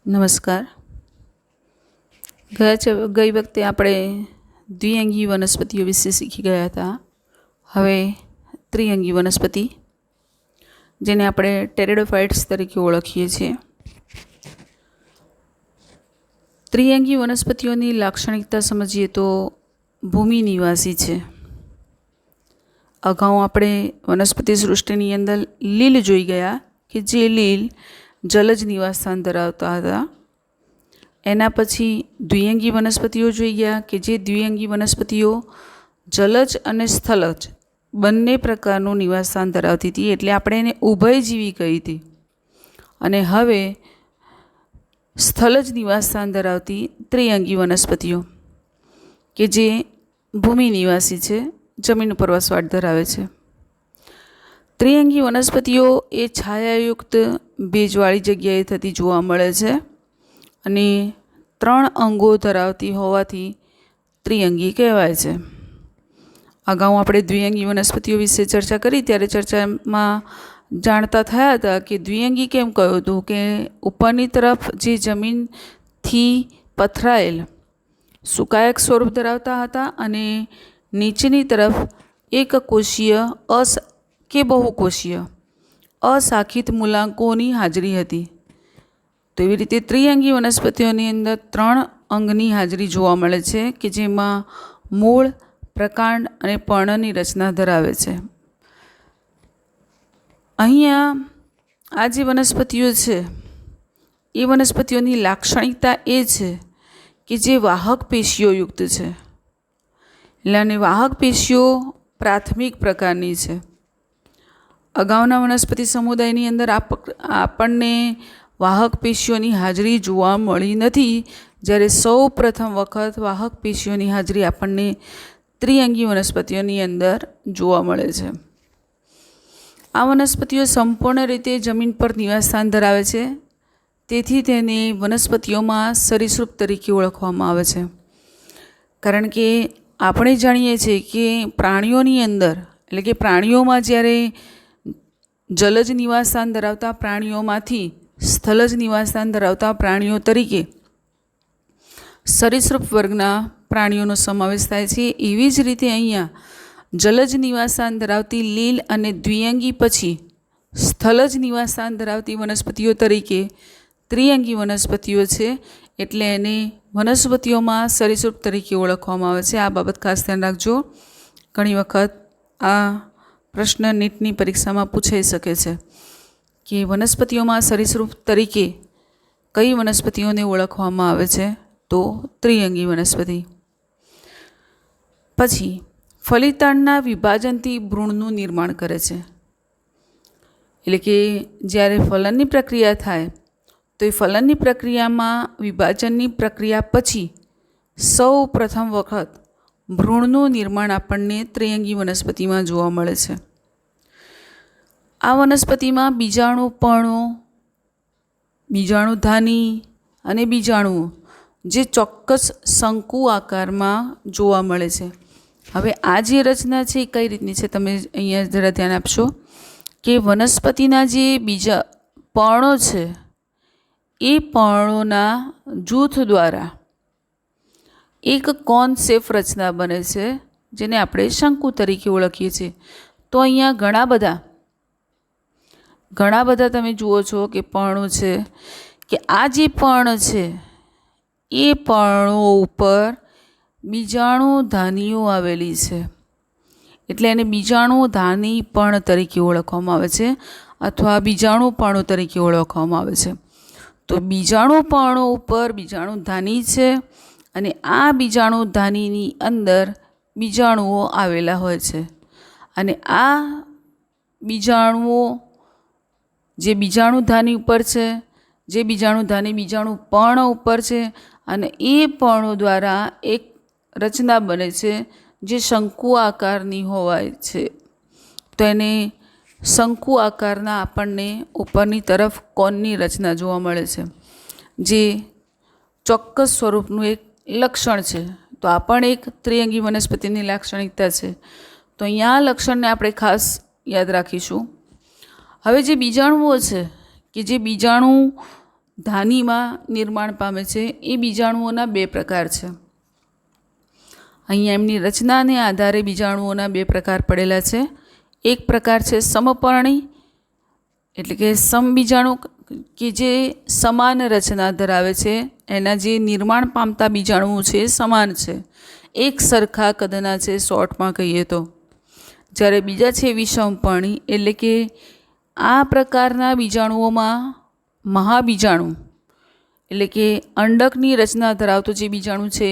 નમસ્કાર. ગઈ વખતે આપણે દ્વિઅંગી વનસ્પતિઓ વિશે શીખી ગયા હતા. હવે ત્રિઅંગી વનસ્પતિ, જેને આપણે ટેરેડોફાઇટ્સ તરીકે ઓળખીએ છીએ. ત્રિઅંગી વનસ્પતિઓની લાક્ષણિકતા સમજીએ તો ભૂમિ નિવાસી છે. અગાઉ આપણે વનસ્પતિ સૃષ્ટિની અંદર લીલ જોઈ ગયા કે જે લીલ જલજ નિવાસસ્થાન ધરાવતા હતા. એના પછી દ્વિઅંગી વનસ્પતિઓ જોઈ ગયા કે જે દ્વિઅંગી વનસ્પતિઓ જલજ અને સ્થલજ બંને પ્રકારનું નિવાસસ્થાન ધરાવતી હતી, એટલે આપણે એને ઉભયજીવી કહી હતી. અને હવે સ્થલજ નિવાસસ્થાન ધરાવતી ત્રિઅંગી વનસ્પતિઓ કે જે ભૂમિ નિવાસી છે, જમીન ઉપર વસવાટ ધરાવે છે. ત્રિઅંગી વનસ્પતિઓ એ છાયાયુક્ત ભેજવાળી જગ્યાએ થતી જોવા મળે છે અને 3 અંગો ધરાવતી હોવાથી ત્રિઅંગી કહેવાય છે. અગાઉ આપણે દ્વિઅંગી વનસ્પતિઓ વિશે ચર્ચા કરી ત્યારે ચર્ચામાં જાણતા થયા હતા કે દ્વિઅંગી કેમ કહ્યું હતું કે ઉપરની તરફ જે જમીનથી પથરાયેલ સુકાયક સ્વરૂપ ધરાવતા હતા અને નીચેની તરફ એકકોષીય કે બહુકોષીય અશાખિત મૂલાંકોની હાજરી હતી. તો એવી રીતે ત્રિઅંગી વનસ્પતિઓની અંદર 3 અંગની હાજરી જોવા મળે છે કે જેમાં મૂળ, પ્રકાંડ અને પર્ણની રચના ધરાવે છે. અહીંયા આ જે વનસ્પતિઓ છે એ વનસ્પતિઓની લાક્ષણિકતા એ છે કે જે વાહક પેશીઓયુક્ત છે. એટલે અને વાહક પેશીઓ પ્રાથમિક પ્રકારની છે. અગાઉના વનસ્પતિ સમુદાયની અંદર આપણને વાહક પેશીઓની હાજરી જોવા મળી નથી, જ્યારે સૌ પ્રથમ વખત વાહક પેશીઓની હાજરી આપણને ત્રિઅંગી વનસ્પતિઓની અંદર જોવા મળે છે. આ વનસ્પતિઓ સંપૂર્ણ રીતે જમીન પર નિવાસસ્થાન ધરાવે છે, તેથી તેને વનસ્પતિઓમાં સરીસૃપ તરીકે ઓળખવામાં આવે છે. કારણ કે આપણે જાણીએ છીએ કે પ્રાણીઓની અંદર, એટલે કે પ્રાણીઓમાં જ્યારે જલજ નિવાસસ્થાન ધરાવતા પ્રાણીઓમાંથી સ્થલજ નિવાસસ્થાન ધરાવતા પ્રાણીઓ તરીકે સરીસૃપ વર્ગના પ્રાણીઓનો સમાવેશ થાય છે. એવી જ રીતે અહીંયા જલજ નિવાસસ્થાન ધરાવતી લીલ અને દ્વિઅંગી પછી સ્થલજ નિવાસસ્થાન ધરાવતી વનસ્પતિઓ તરીકે ત્રિઅંગી વનસ્પતિઓ છે, એટલે એને વનસ્પતિઓમાં સરીસૃપ તરીકે ઓળખવામાં આવે છે. આ બાબત ખાસ ધ્યાન રાખજો. ઘણી વખત આ પ્રશ્ન નીટની પરીક્ષામાં પૂછાઈ શકે છે કે વનસ્પતિઓમાં સરીસૃપ તરીકે કઈ વનસ્પતિઓને ઓળખવામાં આવે છે, તો ત્રિઅંગી વનસ્પતિ. પછી ફલિતાંડના વિભાજનથી ભ્રૂણનું નિર્માણ કરે છે. એટલે કે જ્યારે ફલનની પ્રક્રિયા થાય તો એ ફલનની પ્રક્રિયામાં વિભાજનની પ્રક્રિયા પછી સૌ પ્રથમ વખત ભ્રૂણનું નિર્માણ આપણને ત્રિઅંગી વનસ્પતિમાં જોવા મળે છે. આ વનસ્પતિમાં બીજાણુપર્ણો, બીજાણુધાની અને બીજાણુઓ જે ચોક્કસ શંકુ આકારમાં જોવા મળે છે. હવે આ જે રચના છે એ કઈ રીતની છે, તમે અહીંયા જરા ધ્યાન આપશો કે વનસ્પતિના જે બીજા પર્ણો છે એ પર્ણોના જૂથ દ્વારા એક કોન શેપ રચના બને છે, જેને આપણે શંકુ તરીકે ઓળખીએ છીએ. તો અહીંયા ઘણા બધા તમે જુઓ છો કે પર્ણો છે, કે આ જે પર્ણ છે એ પર્ણો ઉપર બીજાણુધાનીઓ આવેલી છે, એટલે એને બીજાણુધાની પર્ણ તરીકે ઓળખવામાં આવે છે અથવા બીજાણુપર્ણો તરીકે ઓળખવામાં આવે છે. તો બીજાણુપર્ણો ઉપર બીજાણુધાની છે અને આ બીજાણુધાનીની અંદર બીજાણુઓ આવેલા હોય છે. અને આ બીજાણુઓ જે બીજાણુધાની ઉપર છે, જે બીજાણુધાની બીજાણુપર્ણ ઉપર છે, અને એ પર્ણો દ્વારા એક રચના બને છે જે શંકુ આકારની હોય છે. તો એને શંકુ આકારના આપણને ઉપરની તરફ કોનની રચના જોવા મળે છે, જે ચોક્કસ સ્વરૂપનું એક લક્ષણ છે. તો આ પણ એક ત્રિઅંગી વનસ્પતિની લાક્ષણિકતા છે. તો અહીંયા આ લક્ષણને આપણે ખાસ યાદ રાખીશું. હવે જે બીજાણુઓ છે કે જે બીજાણુ ધાનીમાં નિર્માણ પામે છે એ બીજાણુઓના 2 પ્રકાર છે. અહીંયા એમની રચનાને આધારે બીજાણુઓના 2 પ્રકાર પડેલા છે. એક પ્રકાર છે સમપર્ણી, એટલે કે સમબીજાણુ કે જે સમાન રચના ધરાવે છે, એના જે નિર્માણ પામતા બીજાણુઓ છે એ સમાન છે, એક સરખા કદના છે શોર્ટમાં કહીએ તો. જ્યારે બીજા છે વિષમપર્ણી, એટલે કે આ પ્રકારના બીજાણુઓમાં મહાબીજાણુ એટલે કે અંડકની રચના ધરાવતો જે બીજાણુ છે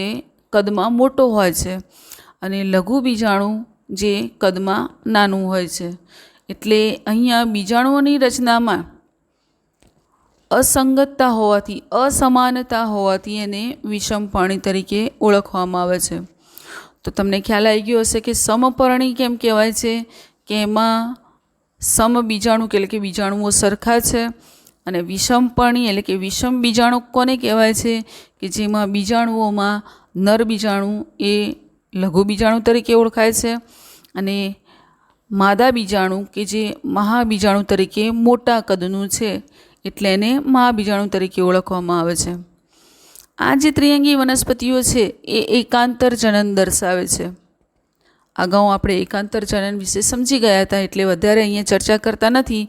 કદમાં મોટો હોય છે અને લઘુ બીજાણુ જે કદમાં નાનું હોય છે. એટલે અહીંયા બીજાણુઓની રચનામાં અસંગતતા હોવાથી, અસમાનતા હોવાથી એને વિષમપર્ણી તરીકે ઓળખવામાં આવે છે. તો તમને ખ્યાલ આવી ગયો હશે કે સમપર્ણી કેમ કહેવાય છે કે એમાં સમ બીજાણુ એટલે કે બીજાણુઓ સરખા છે, અને વિષમપર્ણી એટલે કે વિષમ બીજાણુ કોને કહેવાય છે કે જેમાં બીજાણુઓમાં નર બીજાણુ એ લઘુ બીજાણુ તરીકે ઓળખાય છે અને માદા બીજાણુ કે જે મહાબીજાણુ તરીકે મોટા કદનું છે, એટલે એને મહાબીજાણુ તરીકે ઓળખવામાં આવે છે. આ જે ત્રિઅંગી વનસ્પતિઓ છે એ એકાંતર જનન દર્શાવે છે. અગાઉ આપણે એકાંતર જનન વિશે સમજી ગયા હતા, એટલે વધારે અહીંયા ચર્ચા કરતા નથી,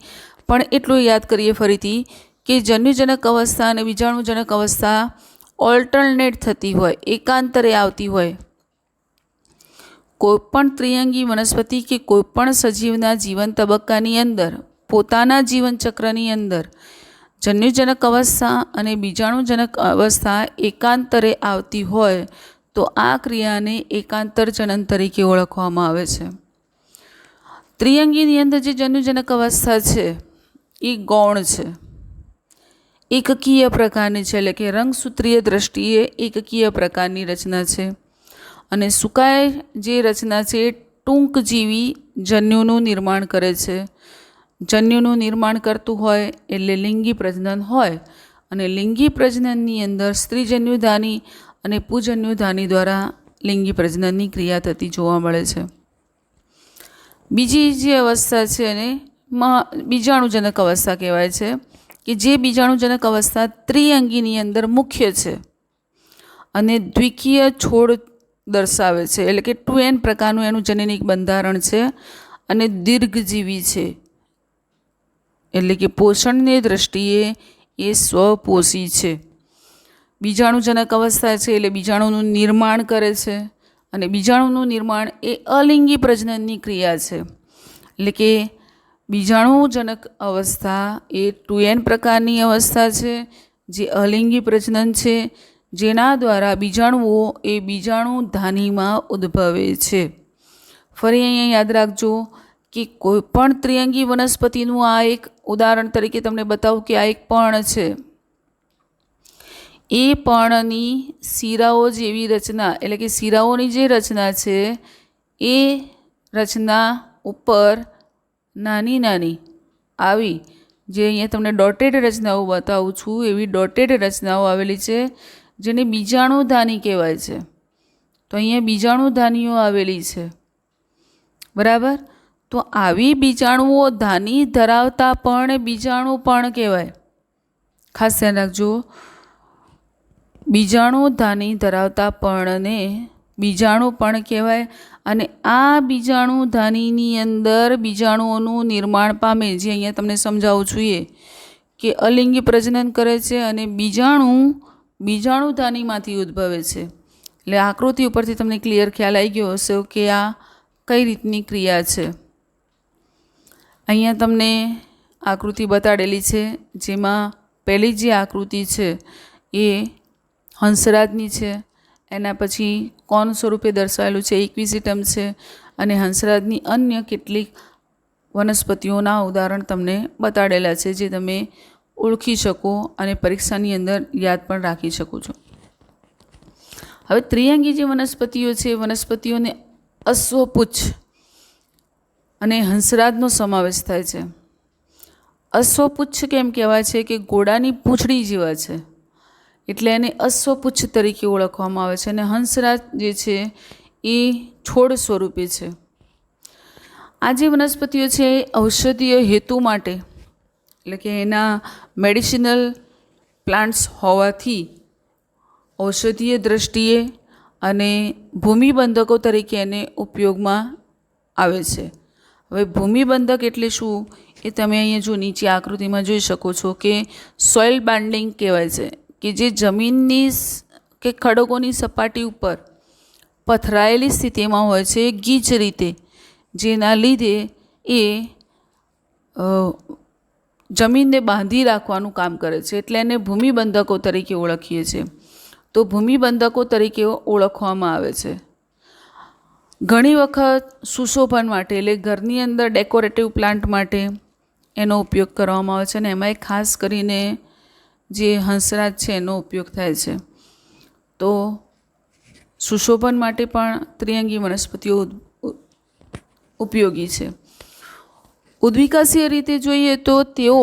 પણ એટલું યાદ કરીએ ફરીથી કે જન્યુજનક અવસ્થા અને બીજાણુજનક અવસ્થા ઓલ્ટરનેટ થતી હોય, એકાંતરે આવતી હોય. કોઈપણ ત્રિઅંગી વનસ્પતિ કે કોઈપણ સજીવના જીવન તબક્કાની અંદર, પોતાના જીવન ચક્રની અંદર જન્યુજનક અવસ્થા અને બીજાણુજનક અવસ્થા એકાંતરે આવતી હોય તો આ ક્રિયાને એકાંતર જનન તરીકે ઓળખવામાં આવે છે. ત્રિઅંગીની અંદર જે જન્યુજનક અવસ્થા છે એ ગૌણ છે, એકકીય પ્રકારની છે, એટલે કે રંગસૂત્રીય દ્રષ્ટિએ એકકીય પ્રકારની રચના છે. અને સુકાય જે રચના છે એ ટૂંકજીવી જન્યુનું નિર્માણ કરે છે. જન્યુનું નિર્માણ કરતું હોય એટલે લિંગી પ્રજનન હોય, અને લિંગી પ્રજનનની અંદર સ્ત્રીજન્યુધાની અને પુંજન્યુધાની દ્વારા લિંગી પ્રજનનની ક્રિયા થતી જોવા મળે છે. બીજી જે અવસ્થા છે એને બીજાણુજનક અવસ્થા કહેવાય છે કે જે બીજાણુજનક અવસ્થા ત્રિઅંગીની અંદર મુખ્ય છે અને દ્વિકીય છોડ દર્શાવે છે, એટલે કે 2n પ્રકારનું એનું જનનિક બંધારણ છે અને દીર્ઘજીવી છે, એટલે કે પોષણની દ્રષ્ટિએ એ સ્વપોષી છે. બીજાણુજનક અવસ્થા છે એટલે બીજાણુનું નિર્માણ કરે છે, અને બીજાણુનું નિર્માણ એ અલિંગી પ્રજનનની ક્રિયા છે. એટલે કે બીજાણુજનક અવસ્થા એ 2n પ્રકારની અવસ્થા છે જે અલિંગી પ્રજનન છે, જેના દ્વારા બીજાણુઓ એ બીજાણુધાનીમાં ઉદ્ભવે છે. ફરી અહીંયા યાદ રાખજો કે કોઈ પણ ત્રિઅંગી વનસ્પતિનું આ એક ઉદાહરણ તરીકે તમને બતાવું કે આ એક પર્ણ છે. એ પર્ણની શીરાઓ જેવી રચના, એટલે કે શીરાઓની જે રચના છે એ રચના ઉપર નાની નાની આવી, જે અહીંયા તમને ડોટેડ રચનાઓ બતાવું છું, એવી ડોટેડ રચનાઓ આવેલી છે જેને બીજાણુધાની કહેવાય છે. તો અહીંયા બીજાણુધાનીઓ આવેલી છે, બરાબર. તો આવી બીજાણુઓ ધાની ધરાવતા પણ બીજાણુ પણ કહેવાય. ખાસ ધ્યાન રાખજો, બીજાણુધાની ધરાવતા પર્ણને બીજાણુ પણ કહેવાય. અને આ બીજાણુધાનીની અંદર બીજાણુઓનું નિર્માણ પામે, જે અહીંયા તમને સમજાવવું જોઈએ કે અલિંગી પ્રજનન કરે છે અને બીજાણુધાનીમાંથી ઉદ્ભવે છે. એટલે આકૃતિ ઉપરથી તમને ક્લિયર ખ્યાલ આવી ગયો હશે કે આ કઈ રીતની ક્રિયા છે. અહીંયા તમને આકૃતિ બતાડેલી છે, જેમાં પહેલી જે આકૃતિ છે એ હંસરાજની છે. એના પછી કોણ સ્વરૂપે દર્શાવેલું છે ઇક્વિઝિટમ છે, અને હંસરાજની અન્ય કેટલીક વનસ્પતિઓના ઉદાહરણ તમને બતાડેલા છે, જે તમે ઓળખી શકો અને પરીક્ષાની અંદર યાદ પણ રાખી શકો છો. હવે ત્રિઅંગી જે વનસ્પતિઓ છે, વનસ્પતિઓને અશ્વપુચ્છ અને હંસરાજનો સમાવેશ થાય છે. અશ્વપુચ્છ કેમ કહેવાય છે કે ઘોડાની પૂંછડી જેવા છે, એટલે એને અશ્વપુચ્છ તરીકે ઓળખવામાં આવે છે. અને હંસરાજ જે છે એ છોડ સ્વરૂપે છે. આ જે વનસ્પતિઓ છે એ ઔષધીય હેતુ માટે, એટલે કે એના મેડિસિનલ પ્લાન્ટ્સ હોવાથી ઔષધીય દ્રષ્ટિએ અને ભૂમિબંધકો તરીકે એને ઉપયોગમાં આવે છે. હવે ભૂમિબંધક એટલે શું એ તમે અહીંયા જો નીચે આકૃતિમાં જોઈ શકો છો કે સોઇલ બાઇન્ડિંગ કહેવાય છે, કે જે જમીનની કે ખડકોની સપાટી ઉપર પથરાયેલી સ્થિતિમાં હોય છે ગીચ રીતે, જેના લીધે એ જમીનને બાંધી રાખવાનું કામ કરે છે, એટલે એને ભૂમિબંધકો તરીકે ઓળખીએ છીએ. તો ભૂમિબંધકો તરીકે ઓળખવામાં આવે છે. ઘણી વખત સુશોભન માટે એટલે ઘરની અંદર ડેકોરેટિવ પ્લાન્ટ માટે એનો ઉપયોગ કરવામાં આવે છે, અને એમાંય ખાસ કરીને જે હંસરાજ છે એનો ઉપયોગ થાય છે. તો સુશોભન માટે પણ ત્રિઅંગી વનસ્પતિઓ ઉપયોગી છે. ઉદ્વિકાસીય રીતે જોઈએ તો તેઓ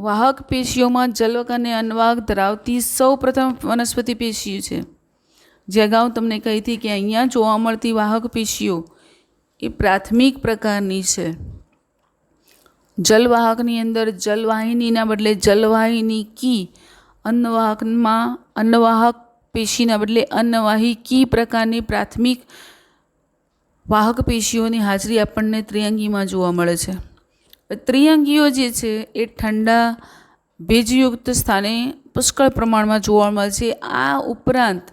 વાહક પેશીઓમાં જલક અને અન્નવાહક ધરાવતી સૌ પ્રથમ વનસ્પતિ પેશી છે. જે અગાઉ તમને કહી હતી કે અહીંયા જોવા મળતી વાહક પેશીઓ એ પ્રાથમિક પ્રકારની છે. જલવાહકની અંદર જલવાહિનીના બદલે જલવાહિની કી, અન્નવાહકમાં અન્નવાહક પેશીના બદલે અન્નવાહી કી પ્રકારની પ્રાથમિક વાહક પેશીઓની હાજરી આપણને ત્રિઅંગીમાં જોવા મળે છે. ત્રિઅંગીઓ જે છે એ ઠંડા ભેજયુક્ત સ્થાને પુષ્કળ પ્રમાણમાં જોવા મળે છે. આ ઉપરાંત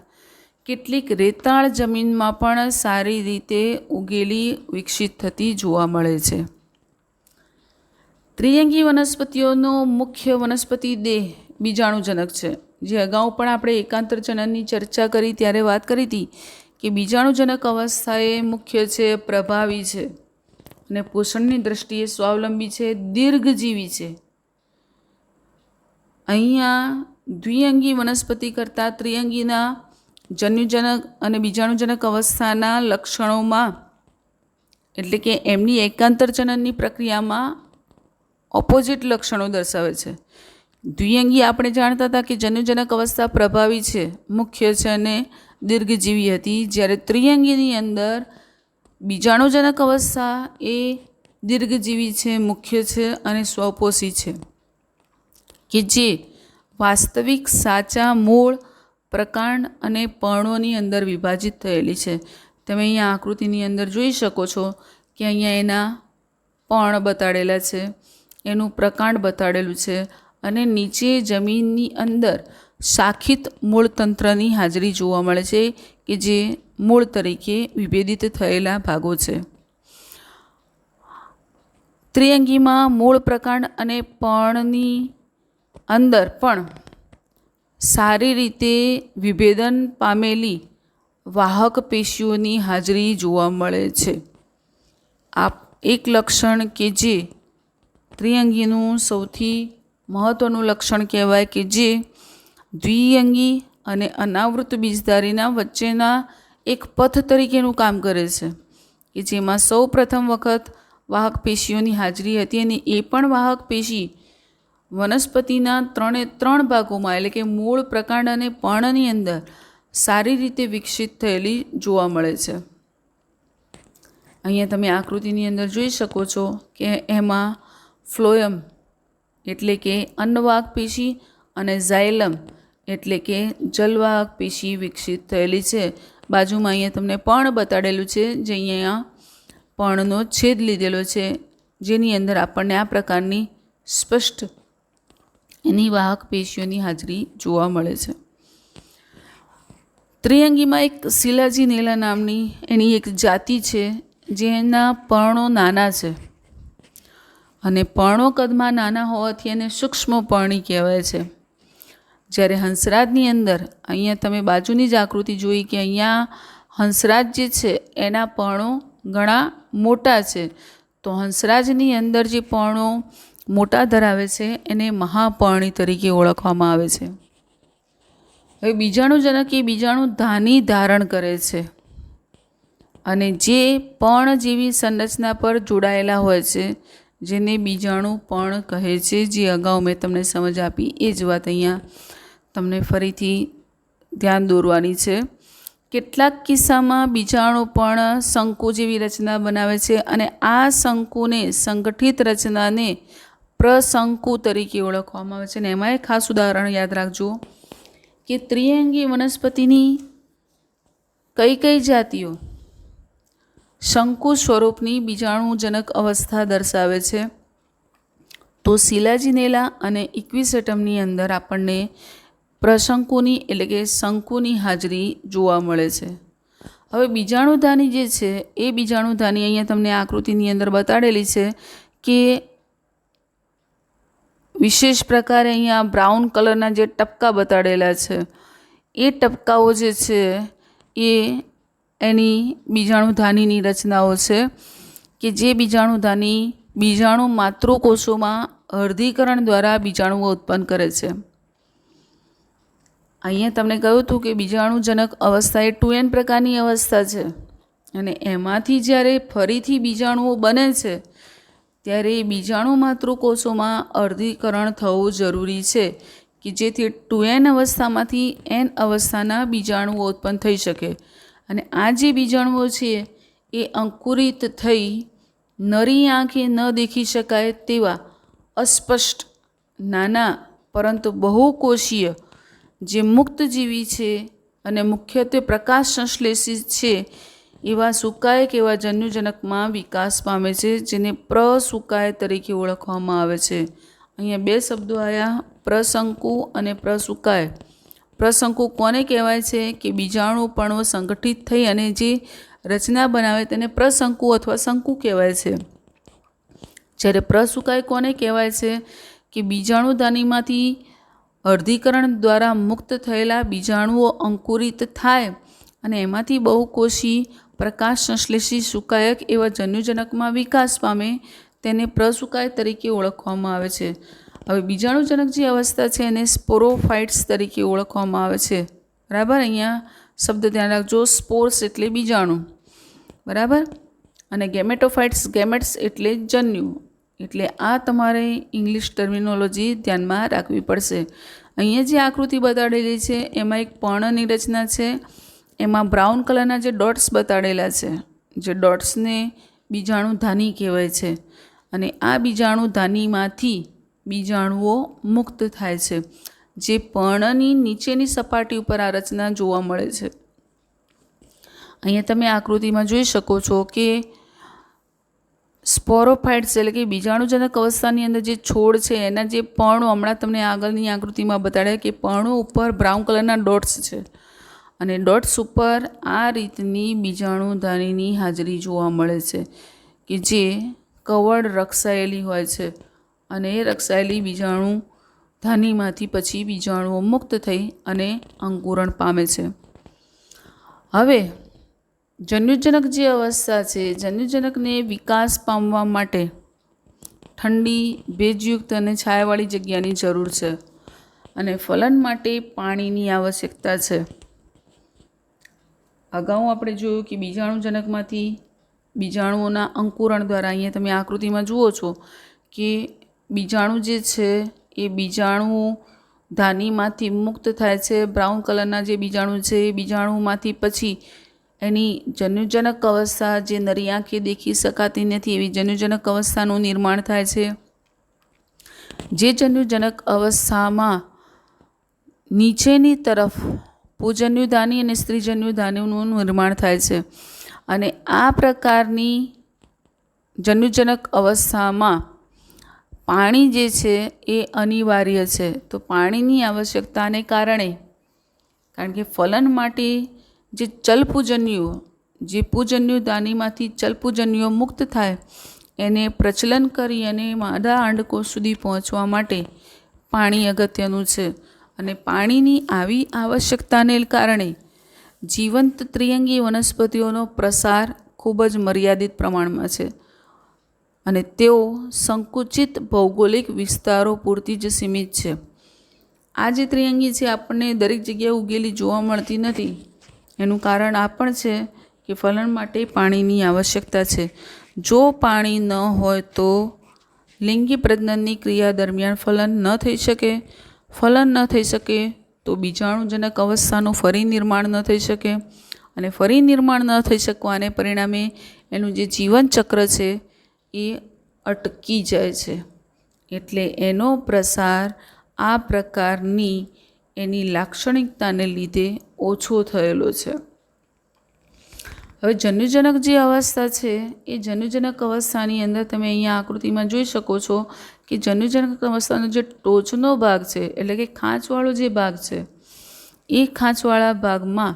કેટલીક રેતાળ જમીનમાં પણ સારી રીતે ઉગેલી વિકસિત થતી જોવા મળે છે. ત્રિઅંગી વનસ્પતિઓનો મુખ્ય વનસ્પતિ દેહ બીજાણુજનક છે. જે અગાઉ પણ આપણે એકાંતર જનનની ચર્ચા કરી ત્યારે વાત કરી હતી કે બીજાણુજનક અવસ્થા એ મુખ્ય છે, પ્રભાવી છે અને પોષણની દ્રષ્ટિએ સ્વાવલંબી છે, દીર્ઘજીવી છે. અહીંયા દ્વિઅંગી વનસ્પતિ કરતાં ત્રિઅંગીના જન્યુજનક અને બીજાણુજનક અવસ્થાના લક્ષણોમાં એટલે કે એમની એકાંતર જનનની પ્રક્રિયામાં ઓપોઝિટ લક્ષણો દર્શાવે છે. દ્વિઅંગી આપણે જાણતા હતા કે જન્યુજનક અવસ્થા પ્રભાવી છે, મુખ્ય છે અને દીર્ઘજીવી હતી, જ્યારે ત્રિઅંગીની અંદર બીજાણુજનક અવસ્થા એ દીર્ઘજીવી છે, મુખ્ય છે અને સ્વપોષી છે, કે જે વાસ્તવિક સાચા મૂળ, પ્રકાંડ અને પર્ણોની અંદર વિભાજિત થયેલી છે. તમે અહીંયા આકૃતિની અંદર જોઈ શકો છો કે અહીંયા એના પર્ણ બતાડેલા છે, એનું પ્રકાંડ બતાડેલું છે અને નીચે જમીનની અંદર શાખિત મૂળતંત્રની હાજરી જોવા મળે છે, કે જે મૂળ તરીકે વિભેદિત થયેલા ભાગો છે. ત્રિઅંગીમાં મૂળ, પ્રકાંડ અને પર્ણની અંદર પણ સારી રીતે વિભેદન પામેલી વાહક પેશીઓની હાજરી જોવા મળે છે. આ એક લક્ષણ કે જે ત્રિઅંગીનું સૌથી મહત્ત્વનું લક્ષણ કહેવાય, કે જે દ્વિઅંગી અને અનાવૃત બીજધારીના વચ્ચેના એક પથ તરીકેનું કામ કરે છે, કે જેમાં સૌ પ્રથમ વખત વાહક પેશીઓની હાજરી હતી, અને એ પણ વાહક પેશી વનસ્પતિના 3 ભાગોમાં એટલે કે મૂળ, પ્રકાંડ અને પર્ણની અંદર સારી રીતે વિકસિત થયેલી જોવા મળે છે. અહીંયા તમે આકૃતિની અંદર જોઈ શકો છો કે એમાં ફ્લોયમ એટલે કે અન્નવાહક પેશી અને ઝાયલમ એટલે કે જલવાહક પેશી વિકસિત થયેલી છે. બાજુમાં અહીંયા તમને પર્ણ બતાડેલું છે, જે અહીંયા પર્ણનો છેદ લીધેલો છે, જેની અંદર આપણને આ પ્રકારની સ્પષ્ટ એની વાહક પેશીઓની હાજરી જોવા મળે છે. ત્રિઅંગીમાં એક શિલાજીનેલા નામની એની એક જાતિ છે, જેના પર્ણો નાના છે અને પર્ણો કદમાં નાના હોવાથી એને સૂક્ષ્મ પર્ણી કહેવાય છે. જ્યારે હંસરાજની અંદર અહીંયા તમે બાજુની જ આકૃતિ જોઈ કે અહીંયા હંસરાજ જે છે એના પર્ણો ઘણા મોટા છે. તો હંસરાજની અંદર જે પર્ણો મોટા ધરાવે છે એને મહાપર્ણી તરીકે ઓળખવામાં આવે છે. હવે બીજાણુજનક એ બીજાણુ ધાની ધારણ કરે છે અને જે પર્ણ જેવી સંરચના પર જોડાયેલા હોય છે, જેને બીજાણુ પર્ણ કહે છે. જે અગાઉ મેં તમને સમજ આપી એ જ વાત અહીંયા તમને ફરીથી ધ્યાન દોરવાની છે. કેટલાક કિસ્સામાં બીજાણુ પણ શંકુ જેવી રચના બનાવે છે અને આ શંકુને સંગઠિત રચનાને પ્રશંકુ તરીકે ઓળખવામાં આવે છે. અને એમાં એક ખાસ ઉદાહરણ યાદ રાખજો કે ત્રિઅંગી વનસ્પતિની કઈ કઈ જાતિઓ શંકુ સ્વરૂપની બીજાણુજનક અવસ્થા દર્શાવે છે. તો શિલાજીનેલા અને ઇક્વિસેટમની અંદર આપણને પ્રશંકુની એટલે કે શંકુની હાજરી જોવા મળે છે. હવે બીજાણુધાની જે છે એ બીજાણુધાની અહીંયા તમને આકૃતિની અંદર બતાડેલી છે કે વિશેષ પ્રકારે અહીંયા બ્રાઉન કલરના જે ટપકા બતાડેલા છે એ ટપકાઓ જે છે એ એની બીજાણુધાનીની રચનાઓ છે કે જે બીજાણુધાની બીજાણુ માતૃકોષોમાં અર્ધીકરણ દ્વારા બીજાણુઓ ઉત્પન્ન કરે છે. અહીંયા તમને કહ્યું હતું કે બીજાણુજનક અવસ્થા એ 2n પ્રકારની અવસ્થા છે અને એમાંથી જ્યારે ફરીથી બીજાણુઓ બને છે ત્યારે બીજાણુ માતૃકોષોમાં અર્ધીકરણ થવું જરૂરી છે કે જેથી 2n અવસ્થામાંથી n અવસ્થાના બીજાણુઓ ઉત્પન્ન થઈ શકે. અને આ જે બીજાણુઓ છે એ અંકુરિત થઈ નરી આંખે ન દેખી શકાય તેવા અસ્પષ્ટ નાના પરંતુ બહુકોષીય જે મુક્તજીવી છે અને મુખ્યત્વે પ્રકાશ સંશ્લેષિત છે એવા સુકાયક એવા જન્યુજનકમાં વિકાસ પામે છે, જેને પ્રસુકાય તરીકે ઓળખવામાં આવે છે. અહીંયા બે શબ્દો આવ્યા, પ્રશંકુ અને પ્રસુકાય. પ્રશંકુ કોને કહેવાય છે કે બીજાણુપણો સંગઠિત થઈ અને જે રચના બનાવે તેને પ્રશંકુ અથવા શંકુ કહેવાય છે. જ્યારે પ્રસુકાય કોને કહેવાય છે કે બીજાણુધાનીમાંથી અર્ધીકરણ દ્વારા મુક્ત થયેલા બીજાણુઓ અંકુરિત થાય અને એમાંથી બહુકોષી પ્રકાશ સંશ્લેષી સુકાયક એવા જન્યુજનકમાં વિકાસ પામે તેને પ્રસુકાય તરીકે ઓળખવામાં આવે છે. હવે બીજાણુજનક જે અવસ્થા છે એને સ્પોરોફાઇટ્સ તરીકે ઓળખવામાં આવે છે. બરાબર, અહીંયા શબ્દ ધ્યાન રાખજો, સ્પોર્સ એટલે બીજાણુ, બરાબર, અને ગેમેટોફાઇટ્સ ગેમેટ્સ એટલે જન્યુ. એટલે આ તમારે ઇંગ્લિશ ટર્મિનોલોજી ધ્યાનમાં રાખવી પડશે. અહીંયા જે આકૃતિ બતાડેલી છે એમાં એક પર્ણની રચના છે, એમાં બ્રાઉન કલરના જે ડોટ્સ બતાડેલા છે, જે ડોટ્સને બીજાણુધાની કહેવાય છે. અને આ બીજાણુધાનીમાંથી બીજાણુઓ મુક્ત થાય છે, જે પર્ણની નીચેની સપાટી ઉપર આ રચના જોવા મળે છે. અહીંયા તમે આકૃતિમાં જોઈ શકો છો કે સ્પોરોફાઇટ્સ એટલે કે બીજાણુજનક અવસ્થાની અંદર જે છોડ છે એના જે પર્ણો હમણાં તમને આગળની આકૃતિમાં બતાડ્યા કે પર્ણો ઉપર બ્રાઉન કલરના ડોટ્સ છે અને ડોટ્સ ઉપર આ રીતની બીજાણુધાનીની હાજરી જોવા મળે છે કે જે કવળ રક્ષાયેલી હોય છે. અને એ રક્ષાયેલી બીજાણુધાનીમાંથી પછી બીજાણુઓ મુક્ત થઈ અને અંકુરણ પામે છે. હવે જન્યુજનક જે અવસ્થા છે, જન્યુજનકને વિકાસ પામવા માટે ઠંડી, ભેજયુક્ત અને છાયાવાળી જગ્યાની જરૂર છે અને ફલન માટે પાણીની આવશ્યકતા છે. અગાઉ આપણે જોયું કે બીજાણુજનકમાંથી બીજાણુઓના અંકુરણ દ્વારા અહીંયા તમે આકૃતિમાં જુઓ છો કે બીજાણુ જે છે એ બીજાણુ ધાનીમાંથી મુક્ત થાય છે. બ્રાઉન કલરના જે બીજાણુ છે એ બીજાણુમાંથી પછી એની જન્યુજનક અવસ્થા જે નરી આંખે દેખી શકાતી નથી એવી જન્યુજનક અવસ્થાનું નિર્માણ થાય છે. જે જન્યુજનક અવસ્થામાં નીચેની તરફ પુજન્યુધાની અને સ્ત્રીજન્યુધાનીનું નિર્માણ થાય છે. અને આ પ્રકારની જન્યુજનક અવસ્થામાં પાણી જે છે એ અનિવાર્ય છે. તો પાણીની આવશ્યકતાને કારણે, કારણ કે ફલન માટે જે ચલપુજન્યુઓ, જે પૂજન્યુધાનીમાંથી ચલપુજન્યુઓ મુક્ત થાય એને પ્રચલન કરી અને માદા અંડકોષ સુધી પહોંચવા માટે પાણી અગત્યનું છે. અને પાણીની આવી આવશ્યકતાને કારણે જીવંત ત્રિઅંગી વનસ્પતિઓનો પ્રસાર ખૂબ જ મર્યાદિત પ્રમાણમાં છે અને તેઓ સંકુચિત ભૌગોલિક વિસ્તારો પૂરતી જ સીમિત છે. આ જે ત્રિઅંગી છે આપણને દરેક જગ્યાએ ઉગેલી જોવા મળતી નથી. એનું કારણ આ પણ છે કે ફલન માટે પાણીની આવશ્યકતા છે. જો પાણી ન હોય તો લિંગી પ્રજનનની ક્રિયા દરમિયાન ફલન ન થઈ શકે. ફલન ન થઈ શકે તો બીજાણુજનક અવસ્થાનું ફરી નિર્માણ ન થઈ શકે અને ફરી નિર્માણ ન થઈ શકવાને પરિણામે એનું જે જીવન ચક્ર છે એ અટકી જાય છે. એટલે એનો પ્રસાર આ પ્રકારની એની લાક્ષણિકતાને લીધે ઓછો થયેલો છે. હવે જન્યુજનક જે અવસ્થા છે એ જન્યુજનક અવસ્થાની અંદર તમે અહીંયા આકૃતિમાં જોઈ શકો છો કે જન્યુજનક અવસ્થાનો જે ટોચનો ભાગ છે એટલે કે ખાંચવાળો જે ભાગ છે એ ખાંચવાળા ભાગમાં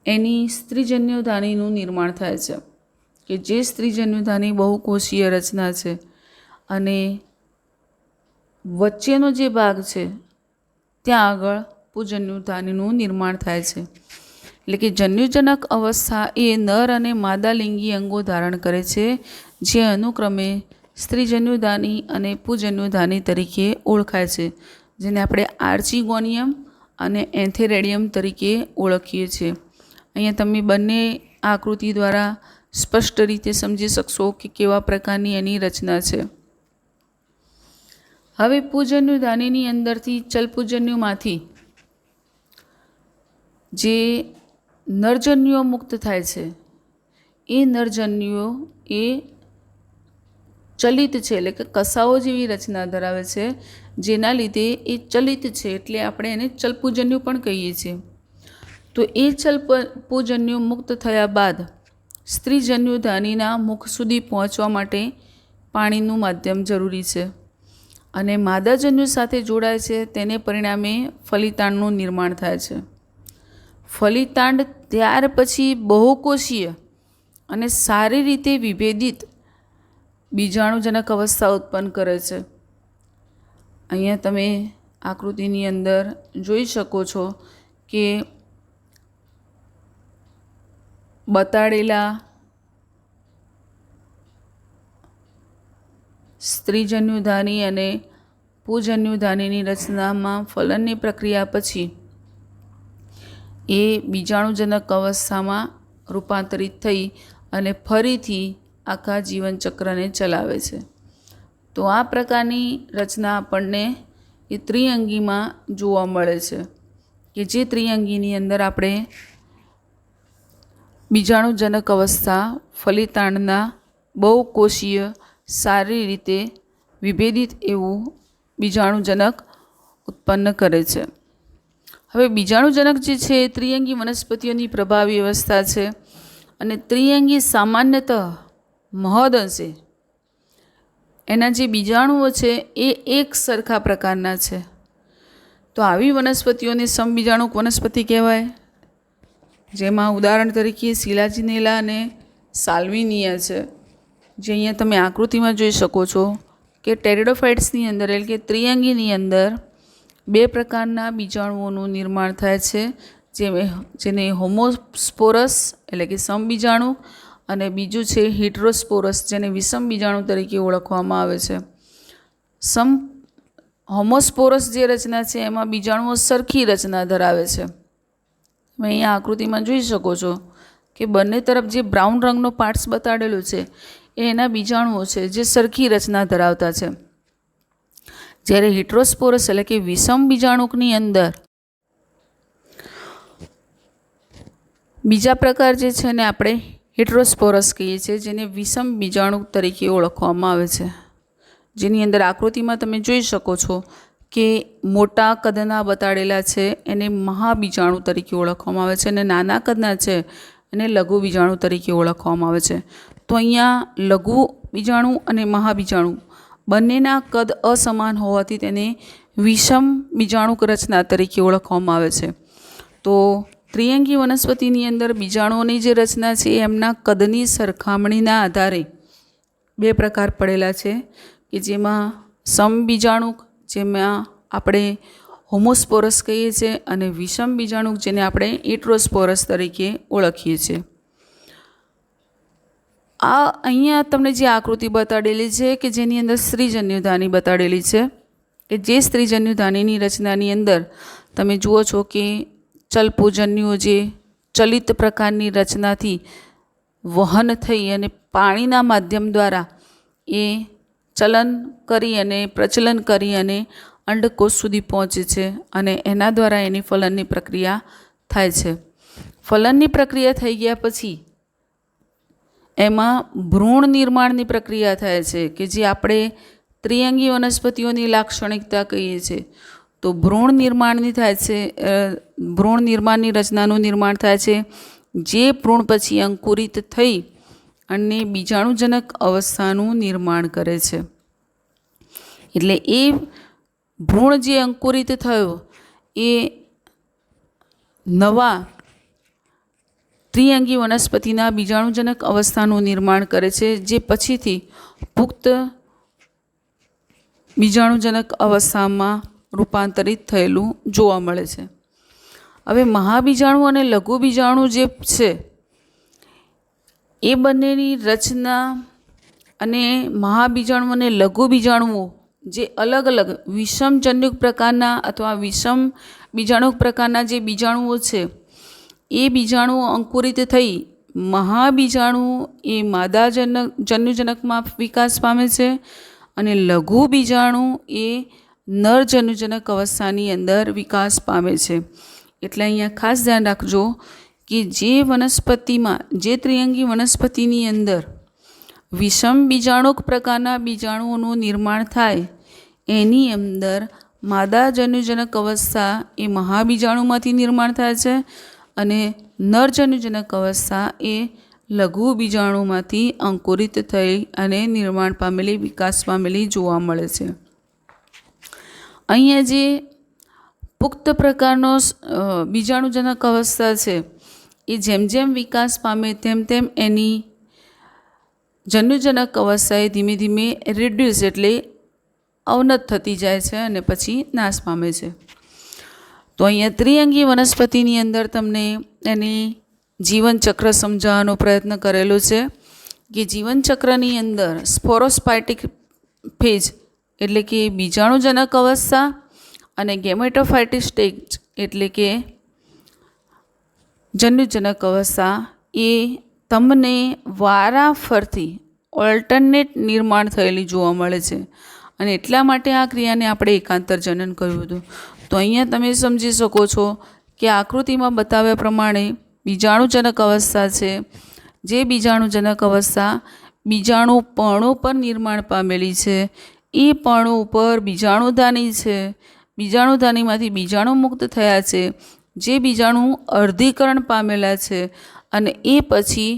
એની સ્ત્રીજન્યુધાનીનું નિર્માણ થાય છે કે જે સ્ત્રીજન્યુધાની બહુકોષીય રચના છે અને વચ્ચેનો જે ભાગ છે ત્યાં આગળ પુજન્યુધાનીનું નિર્માણ થાય છે. એટલે કે જન્યુજનક અવસ્થા એ નર અને માદા લિંગી અંગો ધારણ કરે છે જે અનુક્રમે સ્ત્રીજન્યુધાની અને પુજન્યુધાની તરીકે ઓળખાય છે, જેને આપણે આર્ચીગોનિયમ અને એન્થેરેડિયમ તરીકે ઓળખીએ છીએ. અહીંયા તમે બંને આકૃતિ દ્વારા સ્પષ્ટ રીતે સમજી શકશો કે કેવા પ્રકારની એની રચના છે. હવે પુજન્યુધાનીની અંદરથી ચલપુજન્યુમાંથી જે નરજન્યુઓ મુક્ત થાય છે એ નરજન્યુઓ એ ચલિત છે, એટલે કે કસાઓ જેવી રચના ધરાવે છે, જેના લીધે એ ચલિત છે એટલે આપણે એને ચલપુજન્યુ પણ કહીએ છીએ. તો એ ચલપુજન્યુ મુક્ત થયા બાદ સ્ત્રીજન્યુધાનીના મુખ સુધી પહોંચવા માટે પાણીનું માધ્યમ જરૂરી છે અને માદાજન્યુ સાથે જોડાય છે. તેને પરિણામે ફલિતાંડનું નિર્માણ થાય છે. ફલિતાંડ ત્યાર પછી બહુકોષીય અને સારી રીતે વિભેદિત બીજાણુજનક અવસ્થા ઉત્પન્ન કરે છે. અહીંયા તમે આકૃતિની અંદર જોઈ શકો છો કે બતાડેલા સ્ત્રીજન્યુધાની અને પુજન્યુધાનીની રચનામાં ફલનની પ્રક્રિયા પછી એ બીજાણુજનક અવસ્થામાં રૂપાંતરિત થઈ અને ફરીથી આખા જીવનચક્રને ચલાવે છે. તો આ પ્રકારની રચના આપણને એ ત્રિઅંગીમાં જોવા મળે છે કે જે ત્રિઅંગીની અંદર આપણે બીજાણુજનક અવસ્થા ફલિતાંડના બહુકોષીય સારી રીતે વિભેદિત એવું બીજાણુજનક ઉત્પન્ન કરે છે. હવે બીજાણુજનક જે છે એ ત્રિઅંગી વનસ્પતિઓની પ્રભાવી અવસ્થા છે અને ત્રિઅંગી સામાન્યતઃ મહદઅંશે એના જે બીજાણુઓ છે એ એક સરખા પ્રકારના છે. તો આવી વનસ્પતિઓને સમબીજાણુક વનસ્પતિ કહેવાય, જેમાં ઉદાહરણ તરીકે શિલાજીનેલા અને સાલ્વિનિયા છે, જે અહીંયા તમે આકૃતિમાં જોઈ શકો છો કે ટેરિડોફાઇટ્સની અંદર એટલે કે ત્રિઅંગીની અંદર બે પ્રકારના બીજાણુઓનું નિર્માણ થાય છે, જેને હોમોસ્પોરસ એટલે કે સમબીજાણુ અને બીજું છે હિટ્રોસ્પોરસ જેને વિષમ બીજાણુ તરીકે ઓળખવામાં આવે છે. હોમોસ્પોરસ જે રચના છે એમાં બીજાણુઓ સરખી રચના ધરાવે છે. તમે અહીંયા આકૃતિમાં જોઈ શકો છો કે બંને તરફ જે બ્રાઉન રંગનો પાર્ટ્સ બતાડેલો છે એ એના બીજાણુઓ છે જે સરખી રચના ધરાવતા છે. જ્યારે હિટ્રોસ્પોરસ એટલે કે વિષમ બીજાણુકની અંદર બીજા પ્રકાર જે છે ને આપણે હિટ્રોસ્પોરસ કહીએ છીએ, જેને વિષમ બીજાણુક તરીકે ઓળખવામાં આવે છે. જેની અંદર આકૃતિમાં તમે જોઈ શકો છો કે મોટા કદના બતાડેલા છે એને મહાબીજાણુ તરીકે ઓળખવામાં આવે છે અને નાના કદના છે એને લઘુ બીજાણુ તરીકે ઓળખવામાં આવે છે. તો અહીંયા લઘુ બીજાણુ અને મહાબીજાણુ બંનેના કદ અસમાન હોવાથી તેને વિષમ બીજાણુક રચના તરીકે ઓળખવામાં આવે છે. તો ત્રિઅંગી વનસ્પતિની અંદર બીજાણુઓની જે રચના છે એમના કદની સરખામણીના આધારે બે પ્રકાર પડેલા છે કે જેમાં સમબીજાણુક જેમાં આપણે હોમોસ્પોરસ કહીએ છીએ અને વિષમ બીજાણુક જેને આપણે હિટ્રોસ્પોરસ તરીકે ઓળખીએ છીએ. આ અહીંયા તમને જે આકૃતિ બતાડેલી છે કે જેની અંદર સ્ત્રીજન્યુધાની બતાડેલી છે કે જે સ્ત્રીજન્યુધાનીની રચનાની અંદર તમે જુઓ છો કે ચલપુજન્યુઓ જે ચલિત પ્રકારની રચનાથી વહન થઈ અને પાણીના માધ્યમ દ્વારા એ ચલન કરી અને પ્રચલન કરી અને અંડકોષ સુધી પહોંચે છે અને એના દ્વારા એની ફલનની પ્રક્રિયા થાય છે. ફલનની પ્રક્રિયા થઈ ગયા પછી એમાં ભ્રૂણ નિર્માણની પ્રક્રિયા થાય છે કે જે આપણે ત્રિઅંગી વનસ્પતિઓની લાક્ષણિકતા કહીએ છીએ તો ભ્રૂણ નિર્માણની રચનાનું નિર્માણ થાય છે, જે ભ્રૂણ પછી અંકુરિત થઈ અને બીજાણુજનક અવસ્થાનું નિર્માણ કરે છે. એટલે એ ભ્રૂણ જે અંકુરિત થયો એ નવા ત્રિઅંગી વનસ્પતિના બીજાણુજનક અવસ્થાનું નિર્માણ કરે છે, જે પછીથી પુખ્ત બીજાણુજનક અવસ્થામાં રૂપાંતરિત થયેલું જોવા મળે છે. હવે મહાબીજાણુ અને લઘુ બીજાણુ જે છે એ બંનેની રચના અને મહાબીજાણુ અને લઘુ બીજાણુઓ જે અલગ અલગ વિષમજન્યુક પ્રકારના અથવા વિષમ બીજાણુક પ્રકારના જે બીજાણુઓ છે એ બીજાણુઓ અંકુરિત થઈ મહાબીજાણુ એ માદા જન્યુજનકમાં વિકાસ પામે છે અને લઘુ બીજાણુ એ નરજન્યુજનક અવસ્થાની અંદર વિકાસ પામે છે. એટલે અહીંયા ખાસ ધ્યાન રાખજો કે જે વનસ્પતિમાં જે ત્રિઅંગી વનસ્પતિની અંદર વિષમ બીજાણુક પ્રકારના બીજાણુઓનું નિર્માણ થાય એની અંદર માદા જન્યુજનક અવસ્થા એ મહાબીજાણુમાંથી નિર્માણ થાય છે અને નરજન્યુજનક અવસ્થા એ લઘુ બીજાણુમાંથી અંકુરિત થઈ અને નિર્માણ પામેલી વિકાસ પામેલી જોવા મળે છે. અહીંયા જે પુખ્ત પ્રકારનો બીજાણુજનક અવસ્થા છે એ જેમ જેમ વિકાસ પામે તેમ તેમ એની જન્યુજનક અવસ્થા એ ધીમે ધીમે રિડ્યુસ એટલે અવનત થતી જાય છે અને પછી નાશ પામે છે. તો અહીંયા ત્રિઅંગી વનસ્પતિની અંદર તમને એની જીવનચક્ર સમજાવવાનો પ્રયત્ન કરેલો છે કે જીવનચક્રની અંદર સ્પોરોસ્પાઇટિક ફેઝ એટલે કે બીજાણુજનક અવસ્થા અને ગેમેટોફાઇટિક સ્ટેજ એટલે કે જન્યુજનક અવસ્થા એ તમને વારાફરતી ઓલ્ટરનેટ નિર્માણ થયેલી જોવા મળે છે અને એટલા માટે આ ક્રિયાને આપણે એકાંતર જનન કહ્યું હતું. તો અહીંયા તમે સમજી શકો છો કે આકૃતિમાં બતાવ્યા પ્રમાણે બીજાણુજનક અવસ્થા છે, જે બીજાણુજનક અવસ્થા બીજાણુ પર્ણો પર નિર્માણ પામેલી છે. એ પર્ણો ઉપર બીજાણુધાની છે, બીજાણુધાનીમાંથી બીજાણુ મુક્ત થયા છે, જે બીજાણુ અર્ધીકરણ પામેલા છે અને એ પછી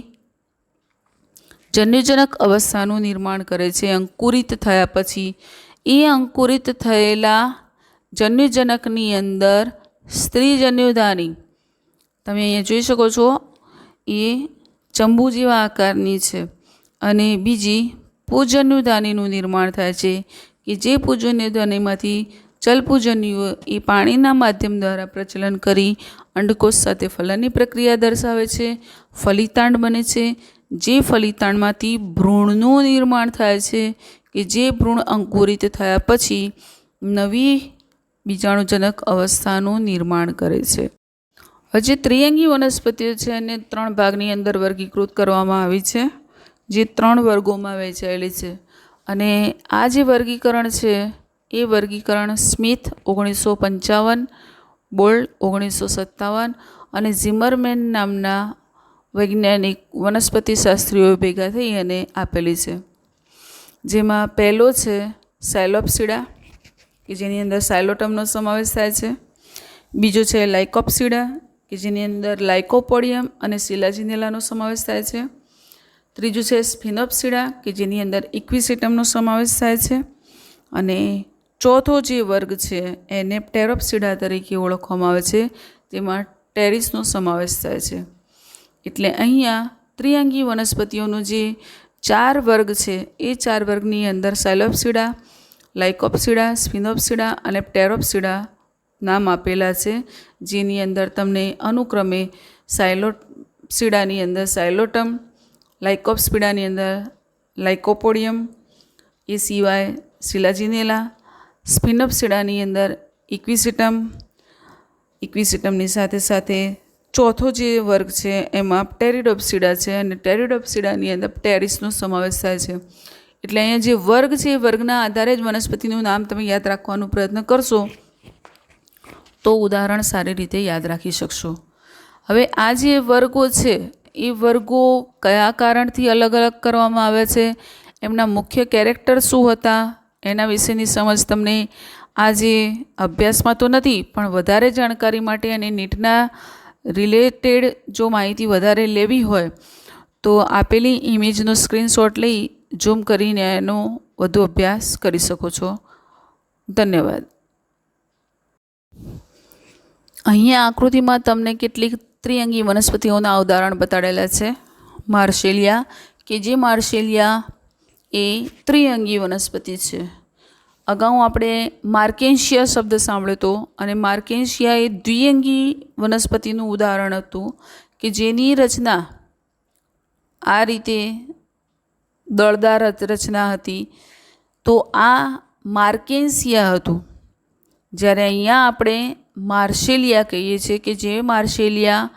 જન્યુજનક અવસ્થાનું નિર્માણ કરે છે. અંકુરિત થયા પછી એ અંકુરિત થયેલા જન્યુજનકની અંદર સ્ત્રી જન્યુધાની તમે અહીંયા જોઈ શકો છો એ ચંબુ જેવા આકારની છે અને બીજી પૂજન્યુધાનીનું નિર્માણ થાય છે કે જે પૂજન્યુધાનીમાંથી ચલપૂજન્યુઓ એ પાણીના માધ્યમ દ્વારા પ્રચલન કરી અંડકોષ સાથે ફલનની પ્રક્રિયા દર્શાવે છે, ફલિતાંડ બને છે, જે ફલિતાંડમાંથી ભ્રૂણનું નિર્માણ થાય છે કે જે ભ્રૂણ અંકુરિત થયા પછી નવી બીજાણુજનક અવસ્થાનું નિર્માણ કરે છે. હજી ત્રિઅંગી વનસ્પતિઓ છે એને 3 ભાગની અંદર વર્ગીકૃત કરવામાં આવી છે, જે 3 વર્ગોમાં વહેંચાયેલી છે અને આ જે વર્ગીકરણ છે એ વર્ગીકરણ સ્મિથ 1955, બોલ્ડ 1957 અને ઝિમરમેન નામના વૈજ્ઞાનિક વનસ્પતિ શાસ્ત્રીઓ ભેગા થઈ અને આપેલી છે. જેમાં પહેલો છે સાયલોપ્સિડા કે જેની અંદર સાયલોટમનો સમાવેશ થાય છે. બીજો છે લાઇકોપ્સિડા કે જેની અંદર લાઇકોપોડિયમ અને સિલાજિનેલાનો સમાવેશ થાય છે. ત્રીજું છે સ્ફિનોપ્સિડા કે જેની અંદર ઇક્વિસેટમનો સમાવેશ થાય છે અને ચોથો જે વર્ગ છે એને પ્ટેરોપ્સિડા તરીકે ઓળખવામાં આવે છે, તેમાં ટેરિસનો સમાવેશ થાય છે. એટલે અહીંયા ત્રિઅંગી વનસ્પતિઓનો જે 4 વર્ગ છે એ 4 વર્ગની અંદર સાયલોપ્સિડા, લાઇકોપ્સિડા, સ્ફિનોપ્સિડા અને પ્ટેરોપ્સિડા નામ આપેલા છે, જેની અંદર તમને અનુક્રમે સાયલોપ્સિડાની અંદર સાયલોટમ, લાઇકોપ્સિડાની અંદર લાઇકોપોડિયમ, એ સિવાય સિલાજિનેલા, સ્ફિનોપ્સિડાની અંદર ઇક્વિસેટમની સાથે સાથે ચોથો જે વર્ગ છે એમાં પ્ટેરિડોપ્સિડા છે અને પ્ટેરિડોપ્સિડાની અંદર પ્ટેરિસનો સમાવેશ થાય છે. એટલે અહીંયા જે વર્ગ છે એ વર્ગના આધારે જ વનસ્પતિનું નામ તમે યાદ રાખવાનો પ્રયત્ન કરશો તો ઉદાહરણ સારી રીતે યાદ રાખી શકશો. હવે આ જે વર્ગો છે એ વર્ગો કયા કારણથી અલગ અલગ કરવામાં આવ્યા છે, એમના મુખ્ય કેરેક્ટર શું હતા એના વિશેની સમજ તમને આજે અભ્યાસમાં તો નથી, પણ વધારે જાણકારી માટે અને નીટના રિલેટેડ જો માહિતી વધારે લેવી હોય તો આપેલી ઇમેજનો સ્ક્રીનશોટ લઈ ઝૂમ કરીને એનો વધુ અભ્યાસ કરી શકો છો. ધન્યવાદ. અહીંયા આકૃતિમાં તમને કેટલીક ત્રિઅંગી વનસ્પતિઓના ઉદાહરણ બતાડેલા છે. માર્શેલિયા, કે જે માર્શેલિયા એ ત્રિઅંગી વનસ્પતિ છે. અગાઉ આપણે માર્કેન્શિયા શબ્દ સાંભળ્યો હતો, અને માર્કેન્શિયા એ દ્વિઅંગી વનસ્પતિનું ઉદાહરણ હતું કે જેની રચના આ રીતે દળદાર રચના હતી. તો આ માર્કેન્શિયા હતું. જ્યારે અહીંયા આપણે માર્શેલિયા કહીએ છીએ કે જે માર્શેલિયા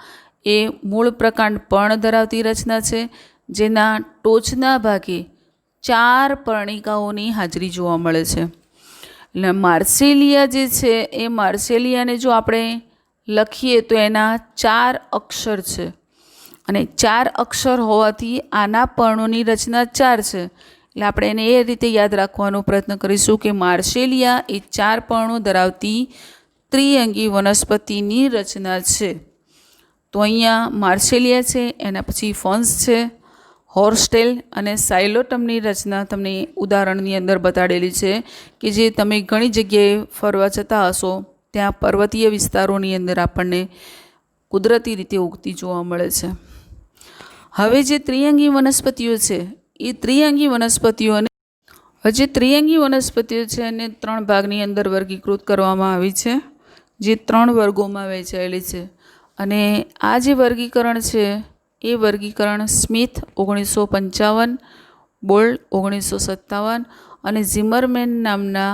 એ મૂળ પ્રકાંડ પર્ણ ધરાવતી રચના છે, જેના ટોચના ભાગે 4 પર્ણિકાઓની હાજરી જોવા મળે છે. એટલે માર્શેલિયા જે છે એ માર્શેલિયાને જો આપણે લખીએ તો એના 4 અક્ષર છે, અને 4 અક્ષર હોવાથી આના પર્ણોની રચના 4 છે. એટલે આપણે એને એ રીતે યાદ રાખવાનો પ્રયત્ન કરીશું કે માર્શેલિયા એ 4 પર્ણો ધરાવતી ત્રિઅંગી વનસ્પતિની રચના છે. તો અહીંયા માર્શેલિયા છે, એના પછી ફોન્સ છે, હોર્સ્ટેલ અને સાયલોટમની રચના તમને ઉદાહરણની અંદર બતાડેલી છે કે જે તમે ઘણી જગ્યાએ ફરવા જતા હશો ત્યાં પર્વતીય વિસ્તારોની અંદર આપણને કુદરતી રીતે ઉગતી જોવા મળે છે. હવે જે ત્રિઅંગી વનસ્પતિઓ છે એ ત્રિઅંગી વનસ્પતિઓને એને 3 ભાગની અંદર વર્ગીકૃત કરવામાં આવી છે, જે 3 વર્ગોમાં વહેંચાયેલી છે. અને આ જે વર્ગીકરણ છે એ વર્ગીકરણ સ્મિથ 1955, બોલ્ડ 1957 અને ઝિમરમેન નામના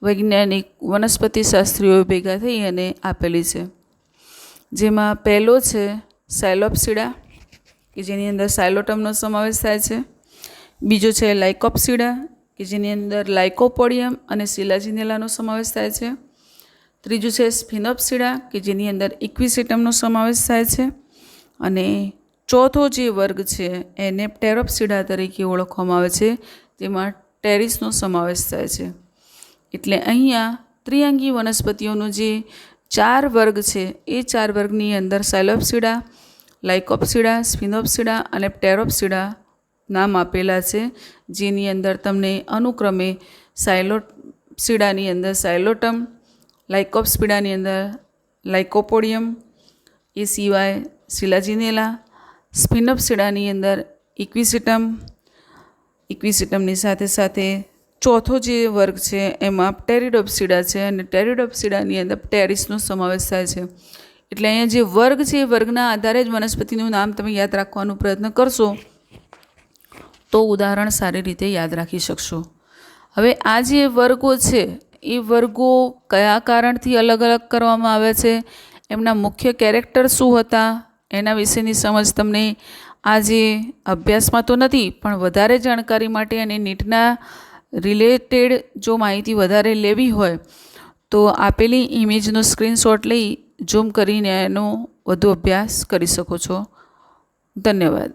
વૈજ્ઞાનિક વનસ્પતિશાસ્ત્રીઓ ભેગા થઈ અને આપેલી છે. જેમાં પહેલો છે સાયલોપ્સિડા, કે જેની અંદર સાયલોટમનો સમાવેશ થાય છે. બીજો છે લાઇકોપ્સિડા, કે જેની અંદર લાઇકોપોડિયમ અને સિલાજીનેલાનો સમાવેશ થાય છે. ત્રીજું છે સ્ફિનોપ્સિડા, કે જેની અંદર ઇક્વિસેટમનો સમાવેશ થાય છે. અને ચોથો જે વર્ગ છે એને પ્ટેરોપ્સિડા તરીકે ઓળખવામાં આવે છે, તેમાં ટેરિસનો સમાવેશ થાય છે. એટલે અહીંયા ત્રિઅંગી વનસ્પતિઓનો જે 4 વર્ગ છે એ 4 વર્ગની અંદર સાયલોપ્સિડા, લાઇકોપ્સિડા, સ્ફિનોપ્સિડા અને પ્ટેરોપ્સિડા નામ આપેલા છે, જેની અંદર તમને અનુક્રમે સાયલોપ્સિડાની અંદર સાયલોટમ, લાઇકોપ્સિડાની અંદર લાઇકોપોડિયમ, એ સિવાય સિલાજીનેલા, સ્પિનોપ્સિડાની અંદર ઇક્વિસેટમની સાથે સાથે ચોથો જે વર્ગ છે એમાં ટેરિડોપ્સિડા છે, અને ટેરિડોપ્સિડાની અંદર ટેરિસનો સમાવેશ થાય છે. એટલે અહીંયા જે વર્ગ છે એ વર્ગના આધારે જ વનસ્પતિનું નામ તમે યાદ રાખવાનો પ્રયત્ન કરશો તો ઉદાહરણ સારી રીતે યાદ રાખી શકશો. હવે આ જે વર્ગો છે એ વર્ગો કયા કારણથી અલગ અલગ કરવામાં આવ્યા છે, એમના મુખ્ય કેરેક્ટર શું હતા, એના વિશેની સમજ તમને આજે અભ્યાસમાં તો નથી, પણ વધારે જાણકારી માટે અને નીટના રિલેટેડ જો માહિતી વધારે લેવી હોય તો આપેલી ઇમેજનો સ્ક્રીનશોટ લઈ ઝૂમ કરીને એનો વધુ અભ્યાસ કરી શકો છો. ધન્યવાદ.